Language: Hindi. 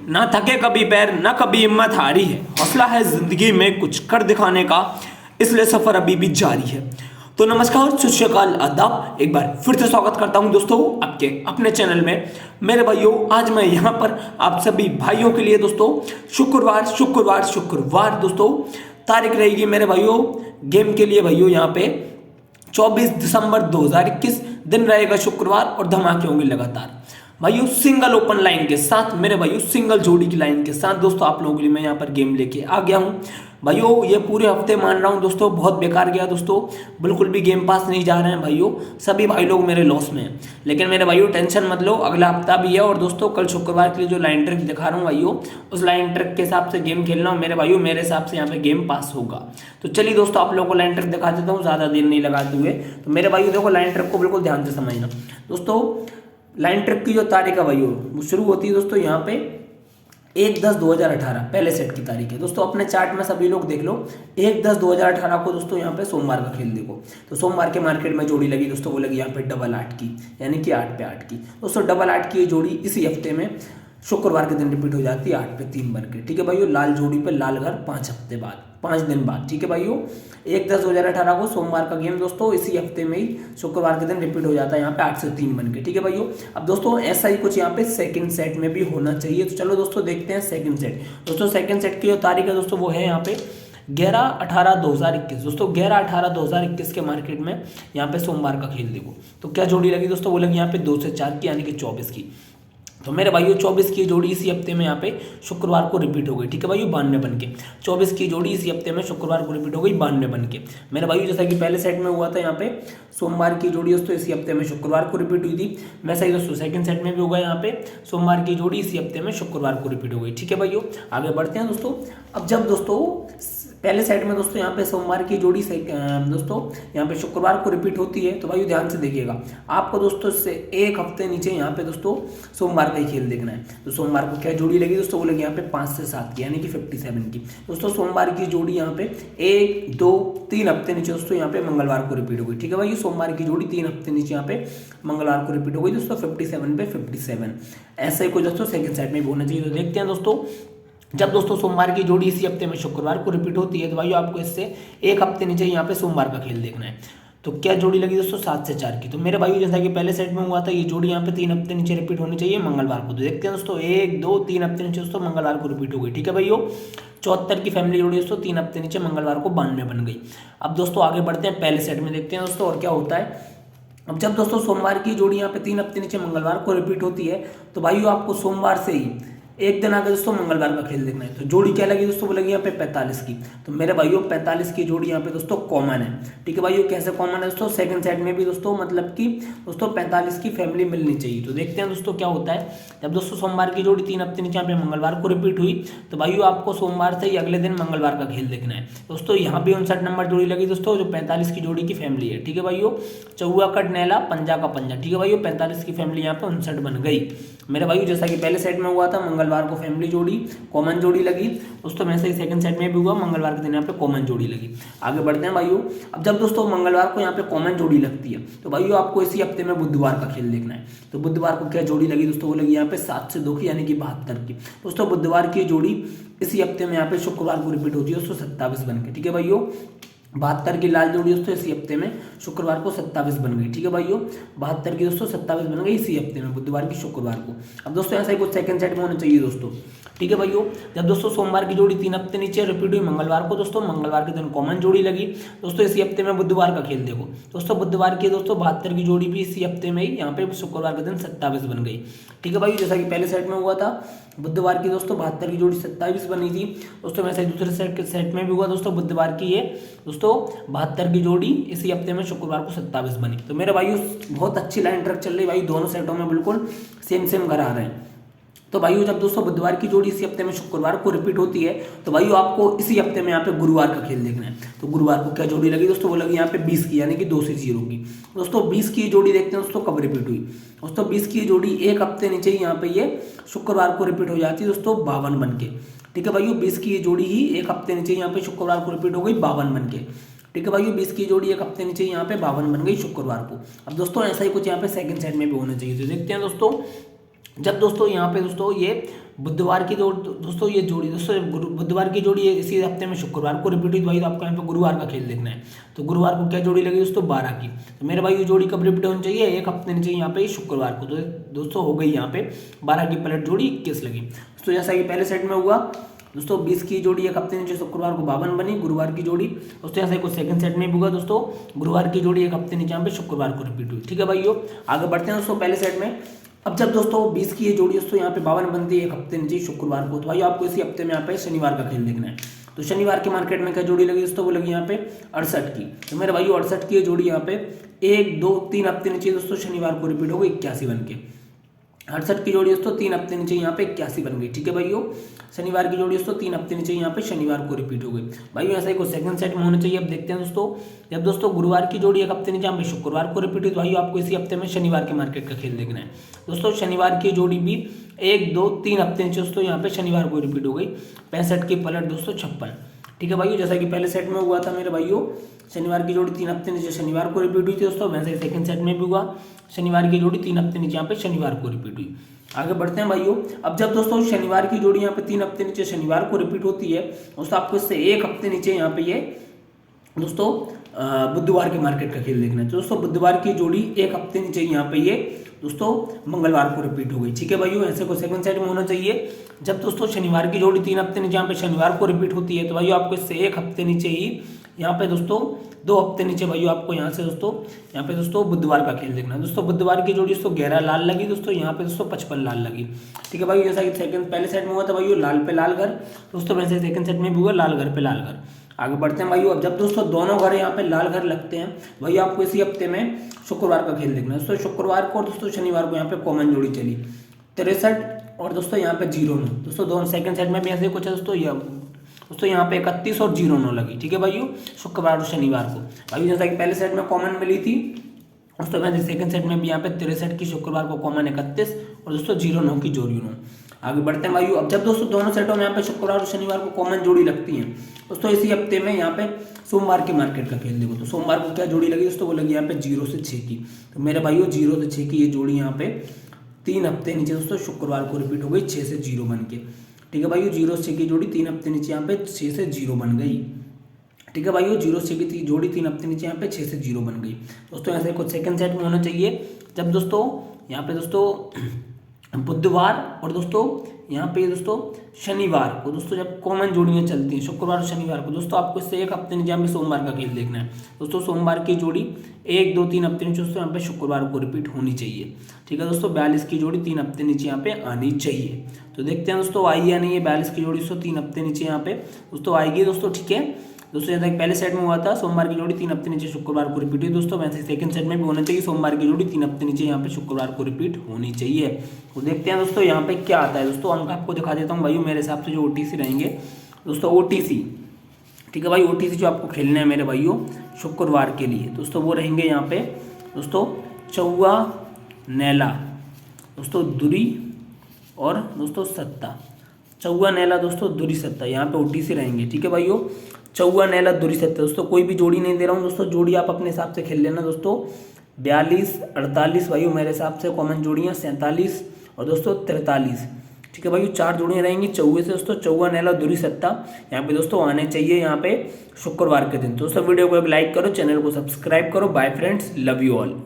ना थके कभी पैर ना कभी हिम्मत हारी है, हौसला है जिंदगी में कुछ कर दिखाने का, इसलिए सफर अभी भी जारी है। तो नमस्कार, सत श्री अकाल, आदाब। एक बार फिर से स्वागत करता हूं दोस्तों आपके अपने चैनल में। मेरे भाइयों, आज मैं यहां पर आप सभी भाइयों के लिए दोस्तों शुक्रवार दोस्तों तारीख रहेगी मेरे भाइयों गेम के लिए। भाइयों यहाँ पे 24 दिसंबर 2021 दिन रहेगा शुक्रवार और धमाके होंगे लगातार भाइयों सिंगल ओपन लाइन के साथ। मेरे भाइयों सिंगल जोड़ी की लाइन के साथ दोस्तों आप लोगों के लिए मैं यहाँ पर गेम लेके आ गया हूँ। भाइयों ये पूरे हफ्ते मान रहा हूँ दोस्तों बहुत बेकार गया दोस्तों, बिल्कुल भी गेम पास नहीं जा रहे हैं भाइयों, सभी भाई लोग मेरे लॉस में हैं। लेकिन मेरे भाइयों टेंशन मत लो, अगला हफ्ता भी है और दोस्तों कल शुक्रवार के लिए जो लाइन ट्रिक दिखा रहा हूँ भाइयों, उस लाइन ट्रिक के हिसाब से गेम खेलना मेरे भाइयों, मेरे हिसाब से यहाँ पे गेम पास होगा। तो चलिए दोस्तों आप लोगों को लाइन ट्रिक दिखा देता हूँ, ज़्यादा देर नहीं लगाते हुए। तो मेरे भाइयों देखो लाइन ट्रिक को बिल्कुल ध्यान से समझना दोस्तों। लाइन ट्रिक की जो तारीख है भाइयों वो शुरू होती है दोस्तों यहाँ पे 1/10/2018 पहले सेट की तारीख है दोस्तों। अपने चार्ट में सभी लोग देख लो, 1/10/2018 को दोस्तों यहाँ पे सोमवार का खेल देखो। तो सोमवार के मार्केट में जोड़ी लगी दोस्तों, वो लगी यहाँ पे 8/8 की, यानी कि 8 पे 8 की दोस्तों। 8/8 की ये जोड़ी इसी हफ्ते में शुक्रवार के दिन रिपीट हो जाती है 8 पे 3 बन के। ठीक है भाइयों, लाल जोड़ी पे लाल घर 5 हफ्ते बाद, 5 दिन बाद। ठीक है भाइयों, 1/10/2018 को सोमवार का गेम दोस्तों इसी हफ्ते में ही शुक्रवार के दिन रिपीट हो जाता है यहाँ पे 8 से 3 बन के। ठीक है भाइयों, अब दोस्तों ऐसा ही कुछ यहाँ पे सेकंड सेट में भी होना चाहिए। तो चलो दोस्तों देखते हैं सेकंड सेट। दोस्तों सेकंड सेट की जो तारीख है दोस्तों वो है यहाँ पे 11/18/2021 दोस्तों। 11/18/2021 के मार्केट में यहाँ पे सोमवार का खेल देखो। तो क्या जोड़ी लगी दोस्तों, वो लगी यहाँ पे 2 से 4 की, यानी कि 24 की। तो मेरे भाइयों 24 की जोड़ी इसी हफ्ते में यहाँ पे शुक्रवार को रिपीट हो गई। ठीक है भाइयों, 92 बन के 24 की जोड़ी इसी हफ्ते में शुक्रवार को रिपीट हो गई 92 बन के। मेरे भाइयों जैसा कि पहले सेट में हुआ था यहाँ पे सोमवार की जोड़ी दोस्तों इसी हफ्ते में शुक्रवार को रिपीट हुई थी, वैसा ही दोस्तों सेकंड सेट में भी होगा यहाँ पे सोमवार की जोड़ी इसी हफ्ते में शुक्रवार को रिपीट हो गई। ठीक है भाइयों, आगे बढ़ते हैं दोस्तों। अब जब दोस्तों पहले सेट में दोस्तों यहाँ पे सोमवार की जोड़ी से दोस्तों यहाँ पे शुक्रवार को रिपीट होती है, तो भाई ध्यान से देखिएगा, आपको दोस्तों से एक हफ्ते नीचे यहाँ पे दोस्तों सोमवार का ही खेल देखना है। तो सोमवार को क्या जोड़ी लगी दोस्तों, वो लगी यहाँ पे 5 से 7 की, यानी कि 57 की दोस्तों। सोमवार की जोड़ी यहाँ पे 1 2 3 हफ्ते नीचे दोस्तों यहाँ पे मंगलवार को रिपीट हो गई। ठीक है भाई, सोमवार की जोड़ी 3 हफ्ते नीचे यहाँ पे मंगलवार को रिपीट हो गई दोस्तों 57 पे 57। ऐसा ही कुछ दोस्तों सेकंड सेट में भी होना चाहिए। तो देखते हैं दोस्तों, जब दोस्तों सोमवार की जोड़ी इसी हफ्ते में शुक्रवार को रिपीट होती है, तो भाई आपको इससे एक हफ्ते नीचे यहाँ पे सोमवार का खेल देखना है। तो क्या जोड़ी लगी दोस्तों 7 से 4 की। तो मेरे भाई जैसा कि पहले सेट में हुआ था, ये जोड़ी यहाँ पे 3 हफ्ते नीचे रिपीट होनी चाहिए मंगलवार को। तो देखते हैं दोस्तों 1 2 3 हफ्ते नीचे दोस्तों मंगलवार को रिपीट हो गई। ठीक है भाइयों, 74 की फैमिली जोड़ी दोस्तों 3 हफ्ते नीचे मंगलवार को 92 बन गई। अब दोस्तों आगे बढ़ते हैं, पहले सेट में देखते हैं दोस्तों और क्या होता है। अब जब दोस्तों सोमवार की जोड़ी यहाँ पे 3 हफ्ते नीचे मंगलवार को रिपीट होती है, तो भाइयों आपको सोमवार से ही एक दिन आगे दोस्तों मंगलवार का खेल देखना है। तो जोड़ी क्या लगी दोस्तों, वो लगी यहाँ पे 45 की। तो मेरे भाइयों 45 की जोड़ी यहाँ पे दोस्तों कॉमन है। ठीक है भाइयों, कैसे कॉमन है दोस्तों, सेकंड सेट में भी दोस्तों मतलब कि दोस्तों 45 की फैमिली मिलनी चाहिए। तो देखते हैं दोस्तों क्या होता है। जब दोस्तों सोमवार की जोड़ी 3 हफ्ते नीचे यहाँ पे मंगलवार को रिपीट हुई, तो भाइयों आपको सोमवार से ही अगले दिन मंगलवार का खेल देखना है दोस्तों। यहाँ भी 59 नंबर जोड़ी लगी दोस्तों, जो 45 की जोड़ी की फैमिली है। ठीक है भाइयों, चौवा कट नैला पंजा का पंजा। ठीक है भाइयों, 45 की फैमिली यहाँ पे 59 बन गई। मेरे भाइयों जैसा कि पहले सेट में हुआ था, मंगलवार को फैमिली जोड़ी कॉमन जोड़ी लगी दोस्तों, वैसे ही सेकंड सेट में भी हुआ, मंगलवार के दिन यहाँ पे कॉमन जोड़ी लगी। आगे बढ़ते हैं भाइयों। अब जब दोस्तों मंगलवार को यहाँ पे कॉमन जोड़ी लगती है, तो भाइयों आपको इसी हफ्ते में बुधवार का खेल देखना है। तो बुधवार को क्या जोड़ी लगी दोस्तों, वो लगी यहाँ पे 7 से 2 की, यानी कि 72 की दोस्तों। बुधवार की जोड़ी इसी हफ्ते में यहाँ पे शुक्रवार को रिपीट होती है दोस्तों 27 बन के। ठीक है भाइयों, 72 की लाल जोड़ी दोस्तों इसी हफ्ते में शुक्रवार को 27 बन गई। ठीक है भाइयों, 72 की दोस्तों 27 बन गई इसी हफ्ते में बुधवार की शुक्रवार को। अब दोस्तों ऐसा ही कुछ सेकंड सेट में होना चाहिए दोस्तों। ठीक है भाइयों, जब दोस्तों सोमवार की जोड़ी 3 हफ्ते नीचे रिपीट हुई मंगलवार को दोस्तों, मंगलवार के दिन कॉमन जोड़ी लगी दोस्तों इसी हफ्ते में बुधवार का खेल देखो दोस्तों। बुधवार की दोस्तों 72 की जोड़ी भी इसी हफ्ते में ही यहाँ पे शुक्रवार के दिन 27 बन गई। ठीक है भाई, जैसा कि पहले सेट में हुआ था, बुधवार की दोस्तों 72 की जोड़ी 27 बनी थी दोस्तों, वैसे दूसरे सेट में भी हुआ दोस्तों। बुधवार की ये दोस्तों 72 की जोड़ी इसी हफ्ते में शुक्रवार को 27 बनी। तो मेरे भाई बहुत अच्छी लाइन ट्रैक चल रही भाई, दोनों सेटों में बिल्कुल सेम घर आ रहे हैं। तो भाइयों जब दोस्तों बुधवार की जोड़ी इसी हफ्ते में शुक्रवार को रिपीट होती है, तो भाइयों आपको इसी हफ्ते में यहाँ पे गुरुवार का खेल देखना है। तो गुरुवार को क्या जोड़ी लगी दोस्तों, वो लगी यहाँ पे 20 की, यानी कि 2 से 0 की दोस्तों। 20 की जोड़ी देखते हैं दोस्तों कब रिपीट हुई दोस्तों। 20 की जोड़ी एक हफ्ते नीचे ही यहाँ पे ये शुक्रवार को रिपीट हो जाती है दोस्तों 52 बन के। ठीक है भाइयों, 20 की जोड़ी ही एक हफ्ते नीचे यहाँ पे शुक्रवार को रिपीट हो गई 52 बन के। ठीक है भाइयों, 20 की जोड़ी एक हफ्ते नीचे यहाँ पे 52 बन गई शुक्रवार को। अब दोस्तों ऐसा ही कुछ यहाँ पे सेकंड सेट में भी होना चाहिए। तो देखते हैं दोस्तों, जब दोस्तों यहाँ पे दोस्तों ये बुधवार की दोस्तों ये जोड़ी दोस्तों बुधवार की जोड़ी इसी हफ्ते में शुक्रवार को रिपीट हुई, तो भाई तो आपको यहाँ पे गुरुवार का खेल देखना है। तो गुरुवार को क्या जोड़ी लगी दोस्तों 12 की, तो मेरे भाई ये जोड़ी कब रिपीट होनी चाहिए, एक हफ्ते नहीं चाहिए यहाँ पे शुक्रवार को। तो दोस्तों हो गई यहाँ पे 12 की पलट जोड़ी 21 लगी दोस्तों, जैसा कि पहले सेट में हुआ दोस्तों 20 की जोड़ी एक हफ्ते नीचे शुक्रवार को 52 बनी गुरुवार की जोड़ी दोस्तों। ऐसे कुछ सेकंड सेट में भी हुआ दोस्तों, गुरुवार की जोड़ी एक हफ्ते नीचे यहाँ पे शुक्रवार को रिपीट हुई। ठीक है भाइयों, आगे बढ़ते हैं दोस्तों पहले सेट में। अब जब दोस्तों 20 की ये जोड़ी दोस्तों यहाँ पे 52 बनती है एक हफ्ते नीचे शुक्रवार को, तो भाई आपको इसी हफ्ते में यहाँ पे शनिवार का खेल देखना है। तो शनिवार के मार्केट में क्या जोड़ी लगी दोस्तों, वो लगी यहाँ पे 68 की। तो मेरे भाई 68 की ये जोड़ी यहाँ पे 1 2 3 हफ्ते नीचे दोस्तों शनिवार को रिपीट हो गई 81 बन के। 68 की जोड़ी दोस्तों 3 हफ्ते नीचे यहाँ पे 81 बन गई। ठीक है भाइयों, शनिवार की जोड़ी दोस्तों 3 हफ्ते नीचे यहाँ पे शनिवार को रिपीट हो गई। भाइयों ऐसा ही कुछ सेकंड सेट में होना चाहिए। अब देखते हैं दोस्तों, जब दोस्तों गुरुवार की जोड़ी एक हफ्ते नीचे यहाँ पे शुक्रवार को रिपीट हुई, तो भाइयों आपको इसी हफ्ते में शनिवार के मार्केट का खेल देखना है दोस्तों। शनिवार की जोड़ी भी 1 2 3 हफ्ते नीचे दोस्तों यहाँ पे शनिवार को रिपीट हो गई 65 की पलट दोस्तों 56। ठीक है भाइयों, जैसा कि पहले सेट में हुआ था मेरे भाइयों, शनिवार की जोड़ी 3 हफ्ते नीचे शनिवार को रिपीट हुई थी दोस्तों, वैसे सेकंड सेट में भी हुआ शनिवार की जोड़ी 3 हफ्ते नीचे यहाँ पे शनिवार को रिपीट हुई। आगे बढ़ते हैं भाइयों। अब जब दोस्तों शनिवार की जोड़ी यहाँ पे 3 हफ्ते नीचे शनिवार को रिपीट होती है दोस्तों, आपको इससे एक हफ्ते नीचे यहाँ पे ये दोस्तों बुधवार के मार्केट का खेल देखना है। तो दोस्तों बुधवार की जोड़ी एक हफ्ते नीचे यहाँ पे ये दोस्तों मंगलवार को रिपीट हो गई। ठीक है भाइयों, ऐसे को सेकंड सेट में होना चाहिए। जब दोस्तों शनिवार की जोड़ी 3 हफ्ते नीचे यहाँ पे शनिवार को रिपीट होती है, तो भाइयों आपको इससे एक हफ्ते नीचे ही यहाँ पे दोस्तों 2 हफ्ते नीचे भाइयों आपको यहाँ से दोस्तों यहाँ पे दोस्तों बुधवार का खेल देखना है। दोस्तों बुधवार की जोड़ी दोस्तों 11 लाल लगी दोस्तों, यहाँ पे दोस्तों 55 लाल लगी। ठीक है भाई, जैसा कि सेकंड पहले सेट में हुआ था भाइयों लाल पे लाल घर दोस्तों, वैसे सेकंड सेट में भी हुआ लाल घर पे लाल घर। आगे बढ़ते हैं भाइयों। अब जब दोस्तों दोनों घर यहाँ पे लाल घर लगते हैं भैया, आपको इसी हफ्ते में शुक्रवार का खेल देखना है दोस्तों। शुक्रवार को और दोस्तों शनिवार को यहाँ पे कॉमन जोड़ी चली 63 और दोस्तों यहाँ पे 09 दोस्तों, दोनों सेकंड सेट में भी ऐसे कुछ है दोस्तों यहाँ पे 31 और 09 लगी। ठीक है भाइयों, शुक्रवार और शनिवार को। भाई जैसा कि पहले सेट में कॉमन मिली थी दोस्तों, वैसे सेकंड सेट में भी यहाँ पे 63 की शुक्रवार को कॉमन 31 और दोस्तों 09 की जोड़ी 9। आगे बढ़ते हैं भाइयों। अब जब दोस्तों दोनों सेटों में यहाँ पे शुक्रवार और शनिवार को कॉमन जोड़ी लगती है दोस्तों, इसी हफ्ते में यहाँ पे सोमवार के मार्केट का खेल देखो। तो सोमवार को क्या जोड़ी लगी दोस्तों, वो लगी यहाँ पे 0 से 6 की। तो मेरे भाइयों 0 से 6 की ये जोड़ी यहाँ पे 3 हफ्ते नीचे दोस्तों शुक्रवार को रिपीट हो गई 6 से 0 बन के। ठीक है भाइयों, 0 से 6 की जोड़ी 3 हफ्ते नीचे यहाँ पे 6 से 0 बन गई। ठीक है भाइयों, 0 से 6 की जोड़ी 3 हफ्ते नीचे यहाँ पे 6 से 0 बन गई दोस्तों। ऐसे कुछ सेकंड सेट में होना चाहिए। जब दोस्तों यहाँ पे दोस्तों बुधवार और दोस्तों यहाँ पे दोस्तों शनिवार को दोस्तों जब कॉमन जोड़ियाँ चलती हैं शुक्रवार और शनिवार को दोस्तों, आपको इससे एक हफ्ते नीचे यहाँ पे सोमवार का खेल देखना है दोस्तों। सोमवार की जोड़ी 1 2 3 हफ्ते नीचे दोस्तों यहाँ पे शुक्रवार को रिपीट होनी चाहिए। ठीक है दोस्तों, 42 की जोड़ी 3 हफ्ते नीचे यहाँ पे आनी चाहिए। तो देखते हैं दोस्तों आई या नहीं है 42 की जोड़ी दोस्तों 3 हफ्ते नीचे यहाँ पे दोस्तों आएगी दोस्तों। ठीक है दोस्तों, जैसा कि पहले सेट में हुआ था सोमवार की जोड़ी 3 हफ्ते नीचे शुक्रवार को रिपीट हुई दोस्तों, वैसे सेकंड सेट में भी होना चाहिए सोमवार की जोड़ी 3 हफ्ते नीचे यहाँ पे शुक्रवार को रिपीट होनी चाहिए। तो देखते हैं दोस्तों यहाँ पे क्या आता है दोस्तों। अंक आपको दिखा देता हूँ भाई मेरे हिसाब से जो OTC रहेंगे दोस्तों, OTC। ठीक है भाई, OTC जो आपको खेलने हैं मेरे भाइयों शुक्रवार के लिए दोस्तों, वो रहेंगे यहाँ पे दोस्तों चौवा नैला दोस्तों दुरी और दोस्तों सत्ता। चौवा नैला दोस्तों दुरी सत्ता यहाँ पे OTC रहेंगे। ठीक है भाइयों, चौवा नैला दुरी सत्ता दोस्तों, कोई भी जोड़ी नहीं दे रहा हूँ दोस्तों, जोड़ी आप अपने हिसाब से खेल लेना दोस्तों। 42 48 भाइयों मेरे हिसाब से कॉमन जोड़ियाँ 47 और दोस्तों 43। ठीक है भाइयों, 4 जोड़ियाँ रहेंगी चौवे से दोस्तों, चौवा नैला दुरी सत्ता यहाँ पे दोस्तों आने चाहिए यहाँ पे शुक्रवार के दिन। दोस्तों वीडियो को एक लाइक करो, चैनल को सब्सक्राइब करो। Bye friends, love you all.